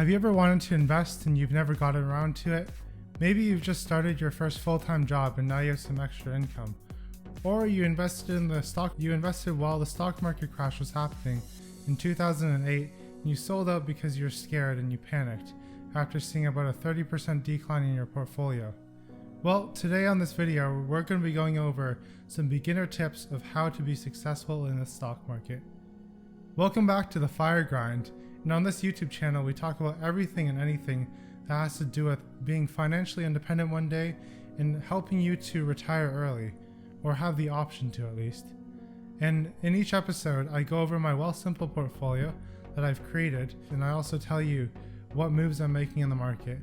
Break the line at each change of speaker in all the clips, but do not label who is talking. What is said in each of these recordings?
Have you ever wanted to invest and you've never gotten around to it? Maybe you've just started your first full-time job and now you have some extra income. Or you invested while the stock market crash was happening in 2008 and you sold out because you're scared and you panicked after seeing about a 30% decline in your portfolio. Well, today on this video, we're going to be going over some beginner tips of how to be successful in the stock market. Welcome back to the Fire Grind, and on this YouTube channel we talk about everything and anything that has to do with being financially independent one day and helping you to retire early, or have the option to at least. And in each episode I go over my Wealthsimple portfolio that I've created, and I also tell you what moves I'm making in the market,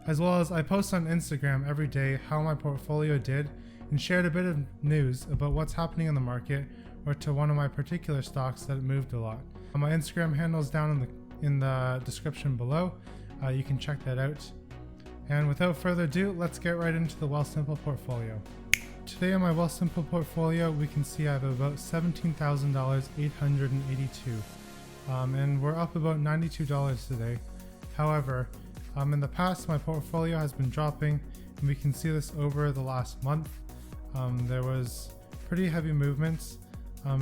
as well as I post on Instagram every day how my portfolio did and shared a bit of news about what's happening in the market or to one of my particular stocks that moved a lot. My Instagram handle is down in the description below. You can check that out. And without further ado, let's get right into the Wealthsimple portfolio. Today in my Wealthsimple portfolio, we can see I have about $17,882, and we're up about $92 today. However, in the past, my portfolio has been dropping, and we can see this over the last month. There was pretty heavy movements,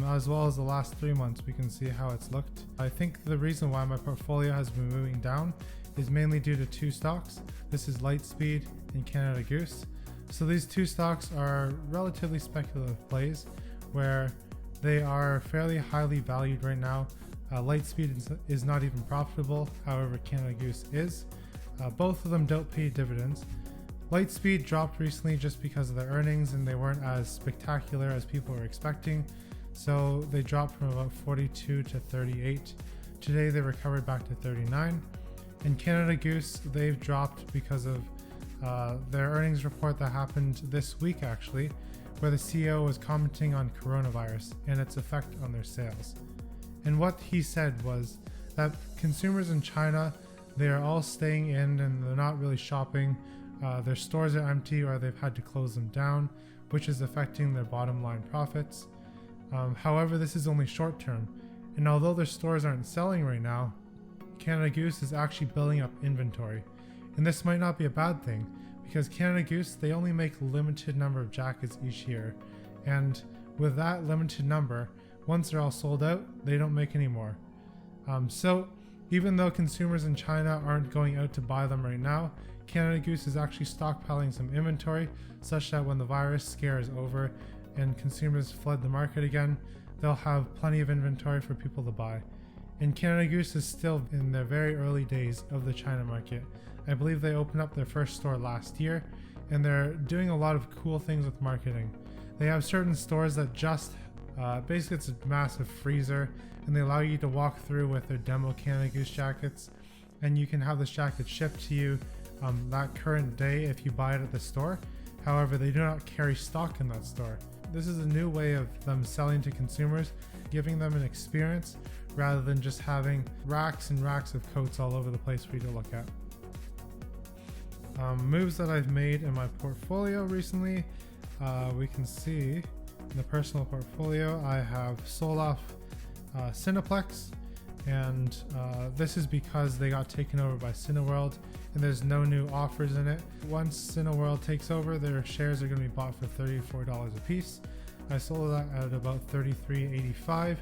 as well as the last 3 months. We can see how it's looked. I think the reason why my portfolio has been moving down is mainly due to two stocks. This is Lightspeed and Canada Goose. So these two stocks are relatively speculative plays where they are fairly highly valued right now. Lightspeed is not even profitable, however Canada Goose is. Both of them don't pay dividends. Lightspeed dropped recently just because of their earnings, and they weren't as spectacular as people were expecting. So they dropped from about 42 to 38. Today they recovered back to 39. And Canada Goose, they've dropped because of their earnings report that happened this week actually, where the CEO was commenting on coronavirus and its effect on their sales. And what he said was that consumers in China, they are all staying in and they're not really shopping. Their stores are empty or they've had to close them down, which is affecting their bottom line profits. However, this is only short term, and although their stores aren't selling right now, Canada Goose is actually building up inventory. And this might not be a bad thing, because Canada Goose, they only make a limited number of jackets each year, and with that limited number, once they're all sold out, they don't make any more. So even though consumers in China aren't going out to buy them right now, Canada Goose is actually stockpiling some inventory such that when the virus scare is over and consumers flood the market again, they'll have plenty of inventory for people to buy. And Canada Goose is still in their very early days of the China market. I believe they opened up their first store last year, and they're doing a lot of cool things with marketing. They have certain stores that just basically it's a massive freezer, and they allow you to walk through with their demo Canada Goose jackets, and you can have this jacket shipped to you that current day if you buy it at the store. However, they do not carry stock in that store. This is a new way of them selling to consumers, giving them an experience rather than just having racks and racks of coats all over the place for you to look at. Moves that I've made in my portfolio recently, we can see in the personal portfolio I have sold off Cineplex, and this is because they got taken over by Cineworld and there's no new offers in it. Once Cineworld takes over, their shares are going to be bought for $34 a piece. I sold that at about $33.85.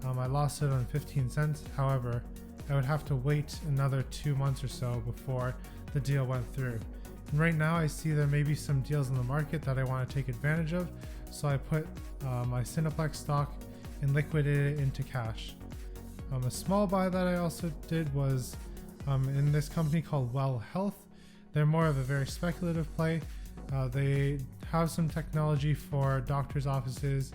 I lost it on 15 cents. However, I would have to wait another 2 months or so before the deal went through. And right now I see there may be some deals in the market that I want to take advantage of, so I put my Cineplex stock and liquidated it into cash. A small buy that I also did was in this company called Well Health. They're more of a very speculative play. They have some technology for doctors' offices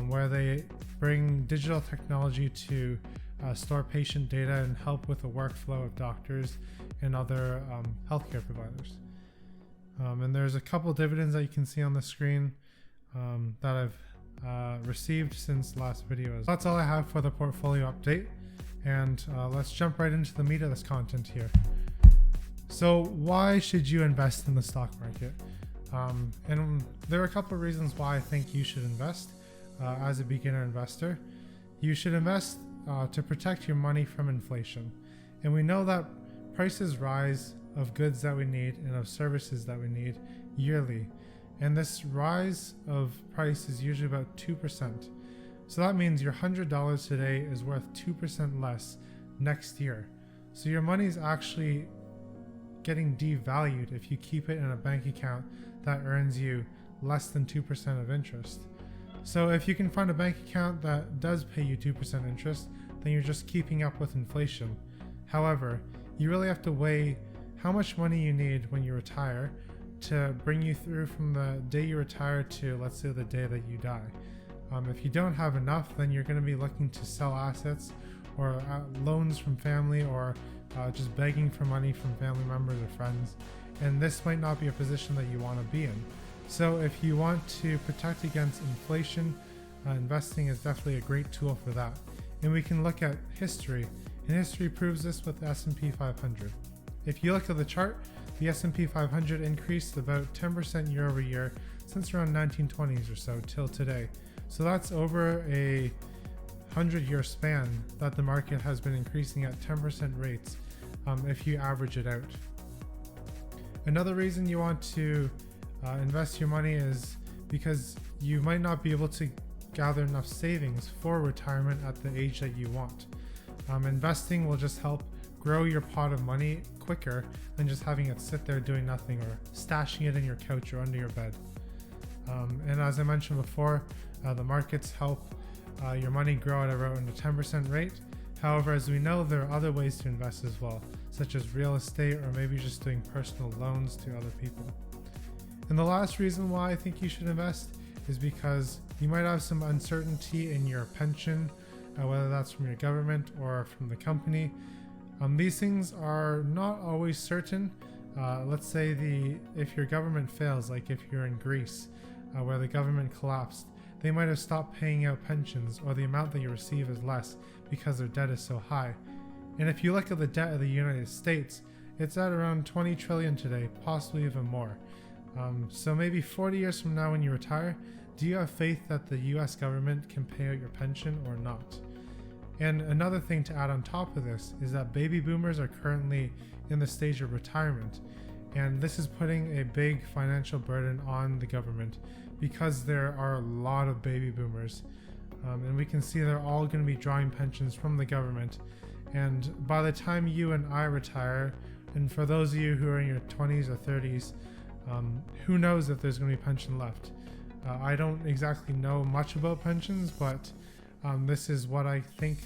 where they bring digital technology to store patient data and help with the workflow of doctors and other healthcare providers. And there's a couple dividends that you can see on the screen that I've received since last video. That's all I have for the portfolio update, and let's jump right into the meat of this content here. So why should you invest in the stock market? And there are a couple of reasons why I think you should invest as a beginner investor. You should invest to protect your money from inflation. And we know that prices rise of goods that we need and of services that we need yearly. And this rise of price is usually about 2%. So that means your $100 today is worth 2% less next year. So your money is actually getting devalued if you keep it in a bank account that earns you less than 2% of interest. So if you can find a bank account that does pay you 2% interest, then you're just keeping up with inflation. However, you really have to weigh how much money you need when you retire to bring you through from the day you retire to, let's say, the day that you die. If you don't have enough, then you're going to be looking to sell assets or loans from family, or just begging for money from family members or friends. And this might not be a position that you want to be in. So if you want to protect against inflation, investing is definitely a great tool for that. And we can look at history, and history proves this with the S&P 500. If you look at the chart, the S&P 500 increased about 10% year over year since around 1920s or so till today. So that's over a 100-year span that the market has been increasing at 10% rates if you average it out. Another reason you want to invest your money is because you might not be able to gather enough savings for retirement at the age that you want. Investing will just help grow your pot of money quicker than just having it sit there doing nothing or stashing it in your couch or under your bed. And as I mentioned before, the markets help your money grow at around a 10% rate. However, as we know, there are other ways to invest as well, such as real estate or maybe just doing personal loans to other people. And the last reason why I think you should invest is because you might have some uncertainty in your pension, whether that's from your government or from the company. These things are not always certain. Let's say if your government fails, like if you're in Greece, where the government collapsed, they might have stopped paying out pensions, or the amount that you receive is less because their debt is so high. And if you look at the debt of the United States, it's at around 20 trillion today, possibly even more. So maybe 40 years from now when you retire, do you have faith that the US government can pay out your pension or not? And another thing to add on top of this is that baby boomers are currently in the stage of retirement. And this is putting a big financial burden on the government because there are a lot of baby boomers. And we can see they're all going to be drawing pensions from the government. And by the time you and I retire, and for those of you who are in your 20s or 30s, who knows if there's going to be pension left. I don't exactly know much about pensions, but this is what I think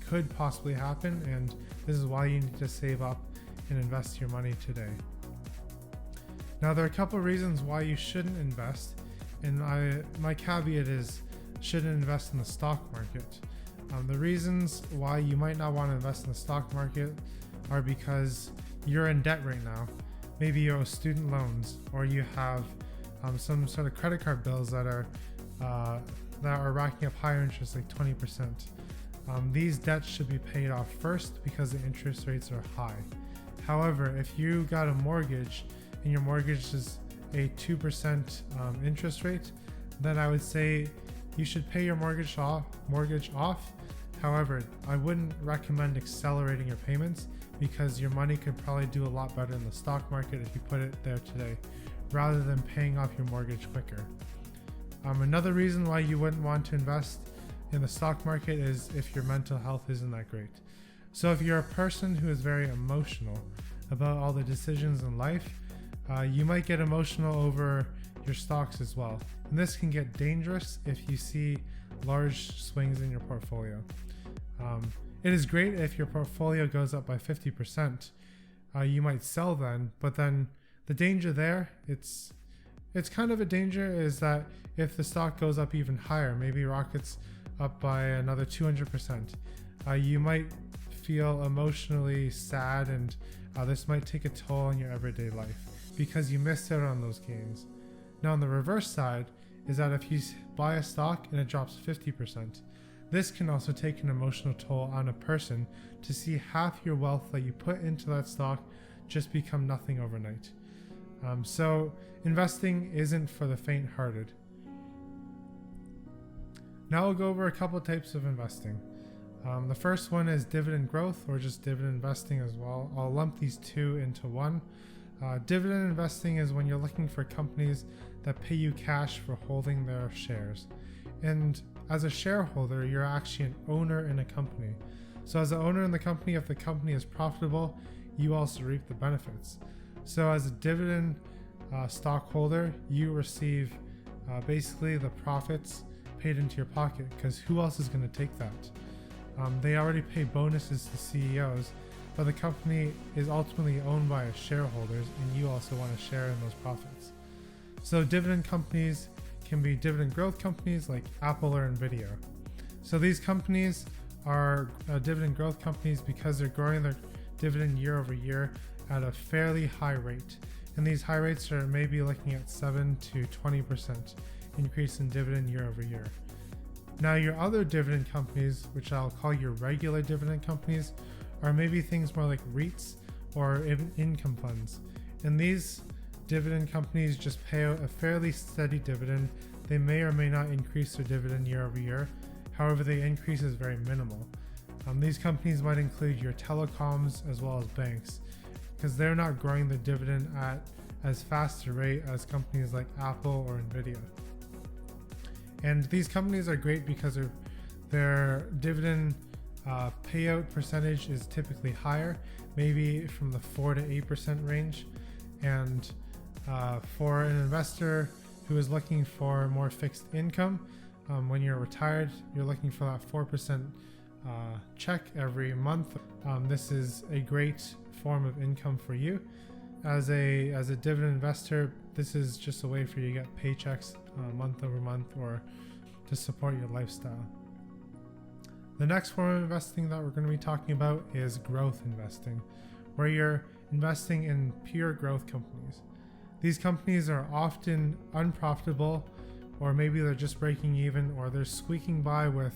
could possibly happen, and this is why you need to save up and invest your money today. Now, there are a couple of reasons why you shouldn't invest, and my caveat is shouldn't invest in the stock market. The reasons why you might not want to invest in the stock market are because you're in debt right now. Maybe you owe student loans, or you have some sort of credit card bills that are racking up higher interest, like 20%. These debts should be paid off first because the interest rates are high. However, if you got a mortgage and your mortgage is a 2% interest rate, then I would say you should pay your mortgage off. However, I wouldn't recommend accelerating your payments because your money could probably do a lot better in the stock market if you put it there today, rather than paying off your mortgage quicker. Another reason why you wouldn't want to invest in the stock market is if your mental health isn't that great. So if you're a person who is very emotional about all the decisions in life, you might get emotional over your stocks as well. And this can get dangerous if you see large swings in your portfolio. It is great if your portfolio goes up by 50%. You might sell then, but then the danger there, it's kind of a danger, is that if the stock goes up even higher, maybe rockets up by another 200%, you might feel emotionally sad, and this might take a toll on your everyday life because you missed out on those gains. Now, on the reverse side is that if you buy a stock and it drops 50%, this can also take an emotional toll on a person to see half your wealth that you put into that stock just become nothing overnight. So investing isn't for the faint-hearted. Now we'll go over a couple types of investing. The first one is dividend growth, or just dividend investing as well. I'll lump these two into one. Dividend investing is when you're looking for companies that pay you cash for holding their shares. And as a shareholder, you're actually an owner in a company. So as an owner in the company, if the company is profitable, you also reap the benefits. So as a dividend stockholder, you receive basically the profits paid into your pocket, because who else is going to take that? They already pay bonuses to CEOs, but the company is ultimately owned by its shareholders, and you also want to share in those profits. So dividend companies can be dividend growth companies like Apple or Nvidia. So these companies are dividend growth companies because they're growing their dividend year over year at a fairly high rate. And these high rates are maybe looking at 7 to 20% increase in dividend year over year. Now your other dividend companies, which I'll call your regular dividend companies, are maybe things more like REITs or even income funds. And these dividend companies just pay out a fairly steady dividend. They may or may not increase their dividend year over year. However, the increase is very minimal. These companies might include your telecoms as well as banks, because they're not growing the dividend at as fast a rate as companies like Apple or Nvidia. And these companies are great because their dividend payout percentage is typically higher, maybe from the 4 to 8% range. And for an investor who is looking for more fixed income, when you're retired, you're looking for that 4% check every month. This is a great form of income for you. As a dividend investor, this is just a way for you to get paychecks month over month, or to support your lifestyle. The next form of investing that we're going to be talking about is growth investing, where you're investing in pure growth companies. These companies are often unprofitable, or maybe they're just breaking even, or they're squeaking by with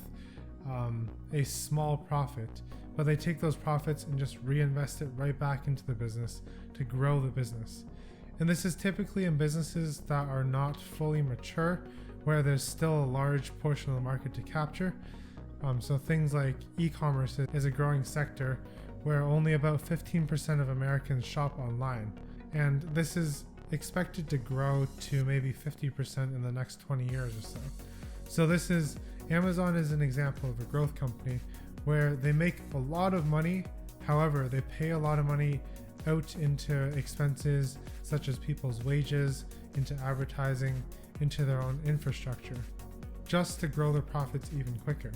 a small profit, but they take those profits and just reinvest it right back into the business to grow the business. And this is typically in businesses that are not fully mature, where there's still a large portion of the market to capture. So things like e-commerce is a growing sector where only about 15% of Americans shop online. And this is expected to grow to maybe 50% in the next 20 years or so. So Amazon is an example of a growth company where they make a lot of money. However, they pay a lot of money out into expenses such as people's wages, into advertising, into their own infrastructure, just to grow their profits even quicker.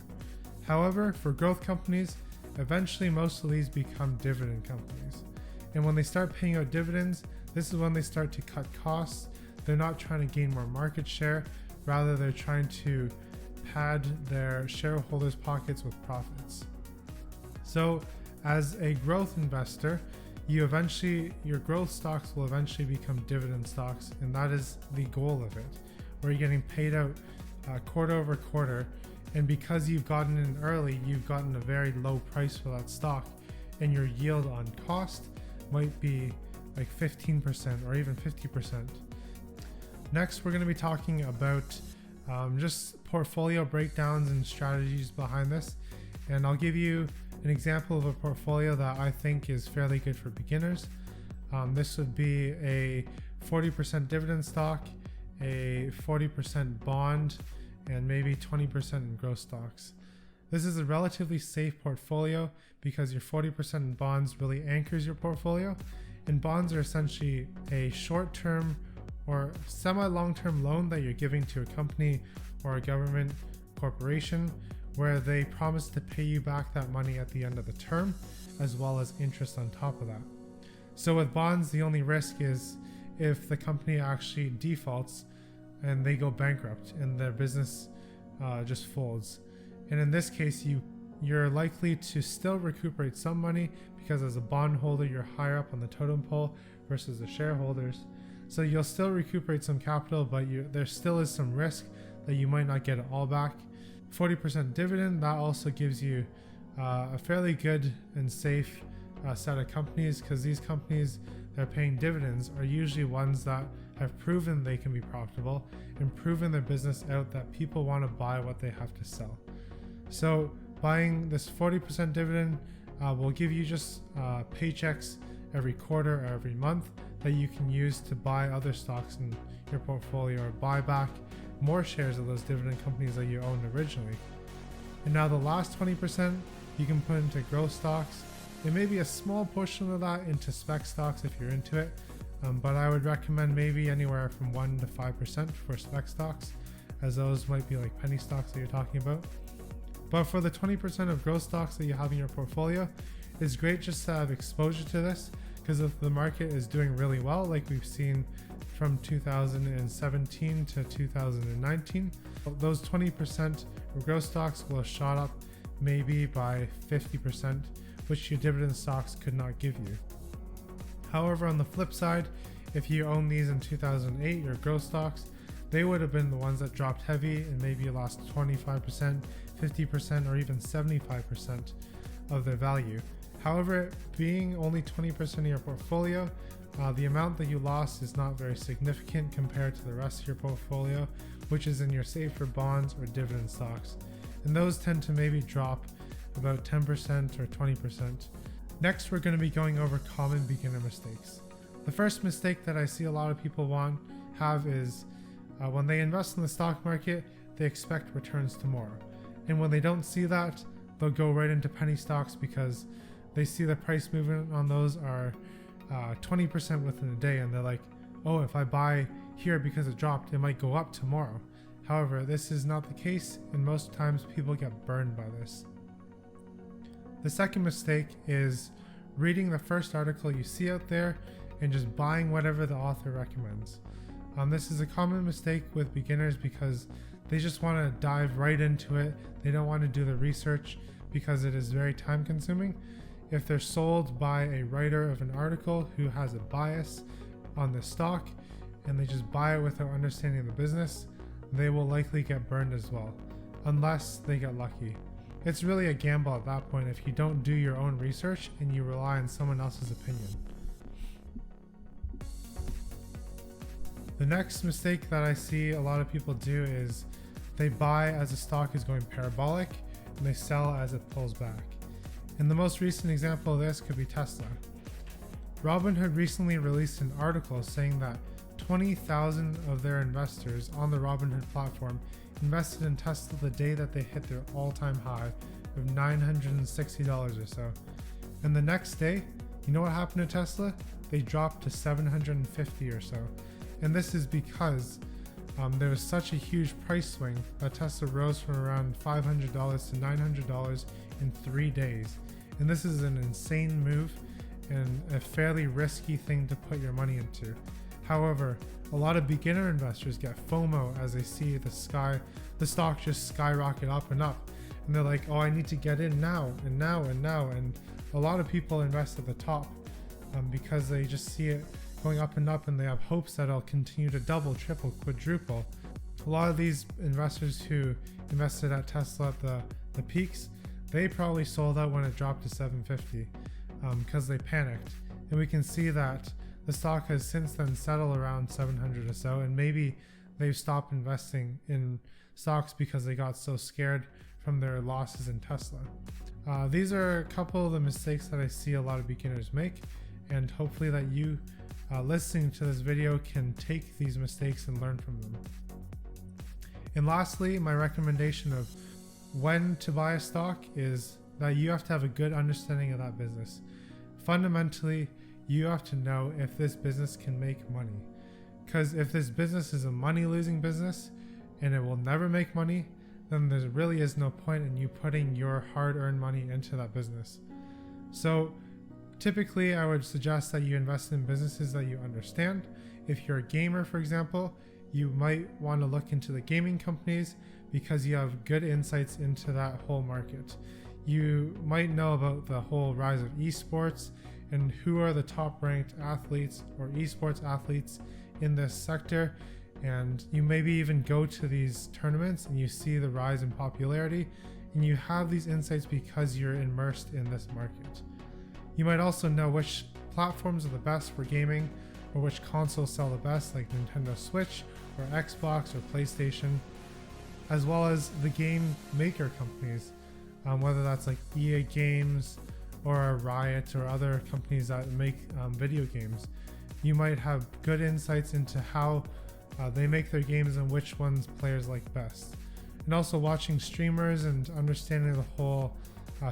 However, for growth companies, eventually most of these become dividend companies. And when they start paying out dividends, this is when they start to cut costs. They're not trying to gain more market share, rather they're trying to pad their shareholders' pockets with profits. So as a growth investor, your growth stocks will eventually become dividend stocks, and that is the goal of it, where you're getting paid out quarter over quarter. And because you've gotten in early, you've gotten a very low price for that stock, and your yield on cost might be like 15% or even 50%. Next, we're going to be talking about just portfolio breakdowns and strategies behind this. And I'll give you an example of a portfolio that I think is fairly good for beginners. This would be a 40% dividend stock, a 40% bond, and maybe 20% in growth stocks. This is a relatively safe portfolio because your 40% in bonds really anchors your portfolio. And bonds are essentially a short-term or semi-long-term loan that you're giving to a company or a government corporation, where they promise to pay you back that money at the end of the term, as well as interest on top of that. So with bonds, the only risk is if the company actually defaults and they go bankrupt and their business just folds. And in this case, you're likely to still recuperate some money, because as a bondholder, you're higher up on the totem pole versus the shareholders. So you'll still recuperate some capital, but there still is some risk that you might not get it all back. 40% dividend, that also gives you a fairly good and safe set of companies, because these companies that are paying dividends are usually ones that have proven they can be profitable and proven their business out, that people want to buy what they have to sell. So Buying this 40% dividend will give you just paychecks every quarter or every month that you can use to buy other stocks in your portfolio or buy back more shares of those dividend companies that you owned originally. And now the last 20% you can put into growth stocks. It may be a small portion of that into spec stocks if you're into it, but I would recommend maybe anywhere from 1 to 5% for spec stocks, as those might be like penny stocks that you're talking about. But for the 20% of growth stocks that you have in your portfolio, it's great just to have exposure to this, because if the market is doing really well, like we've seen from 2017 to 2019, those 20% of growth stocks will have shot up maybe by 50%, which your dividend stocks could not give you. However, on the flip side, if you own these in 2008, your growth stocks, they would have been the ones that dropped heavy and maybe lost 25%, 50%, or even 75% of their value. However, being only 20% of your portfolio, the amount that you lost is not very significant compared to the rest of your portfolio, which is in your safer bonds or dividend stocks. And those tend to maybe drop about 10% or 20%. Next, we're going to be going over common beginner mistakes. The first mistake that I see a lot of people have is when they invest in the stock market, they expect returns tomorrow. And when they don't see that, they'll go right into penny stocks because they see the price movement on those are 20% within a day, and they're like, oh, if I buy here because it dropped, it might go up tomorrow. However, this is not the case, and most times people get burned by this. The second mistake is reading the first article you see out there and just buying whatever the author recommends. This is a common mistake with beginners because they just want to dive right into it. They don't want to do the research because it is very time consuming. If they're sold by a writer of an article who has a bias on the stock and they just buy it without understanding the business, they will likely get burned as well, unless they get lucky. It's really a gamble at that point if you don't do your own research and you rely on someone else's opinion. The next mistake that I see a lot of people do is they buy as a stock is going parabolic and they sell as it pulls back. And the most recent example of this could be Tesla. Robinhood recently released an article saying that 20,000 of their investors on the Robinhood platform invested in Tesla the day that they hit their all-time high of $960 or so. And the next day, you know what happened to Tesla? They dropped to $750 or so. And this is because there was such a huge price swing that Tesla rose from around $500 to $900 in 3 days. And this is an insane move and a fairly risky thing to put your money into. However, a lot of beginner investors get FOMO as they see the stock just skyrocket up and up. And they're like, oh, I need to get in now and now and now. And a lot of people invest at the top because they just see it going up and up and they have hopes that it'll continue to double, triple, quadruple. A lot of these investors who invested at Tesla at the peaks, they probably sold out when it dropped to 750 because they panicked. And we can see that the stock has since then settled around 700 or so, and maybe they've stopped investing in stocks because they got so scared from their losses in Tesla. These are a couple of the mistakes that I see a lot of beginners make, and hopefully that you listening to this video can take these mistakes and learn from them. And lastly, my recommendation of when to buy a stock is that you have to have a good understanding of that business. Fundamentally, you have to know if this business can make money. Because if this business is a money-losing business and it will never make money, then there really is no point in you putting your hard-earned money into that business. So typically, I would suggest that you invest in businesses that you understand. If you're a gamer, for example, you might want to look into the gaming companies because you have good insights into that whole market. You might know about the whole rise of esports and who are the top ranked athletes or esports athletes in this sector. And you maybe even go to these tournaments and you see the rise in popularity, and you have these insights because you're immersed in this market. You might also know which platforms are the best for gaming or which consoles sell the best, like Nintendo Switch or Xbox or PlayStation, as well as the game maker companies whether that's like EA Games or Riot or other companies that make video games. You might have good insights into how they make their games and which ones players like best. And also watching streamers and understanding the whole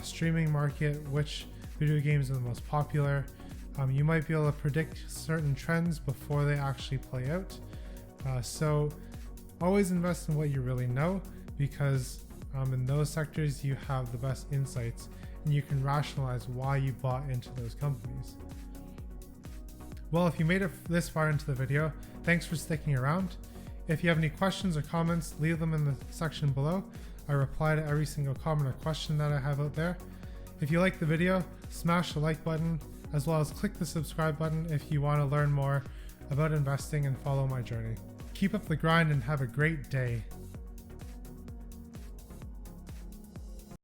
streaming market, which video games are the most popular. You might be able to predict certain trends before they actually play out. So always invest in what you really know, because in those sectors you have the best insights and you can rationalize why you bought into those companies. Well, if you made it this far into the video, thanks for sticking around. If you have any questions or comments, leave them in the section below. I reply to every single comment or question that I have out there. If you like the video, smash the like button, as well as click the subscribe button if you want to learn more about investing and follow my journey. Keep up the grind and have a great day.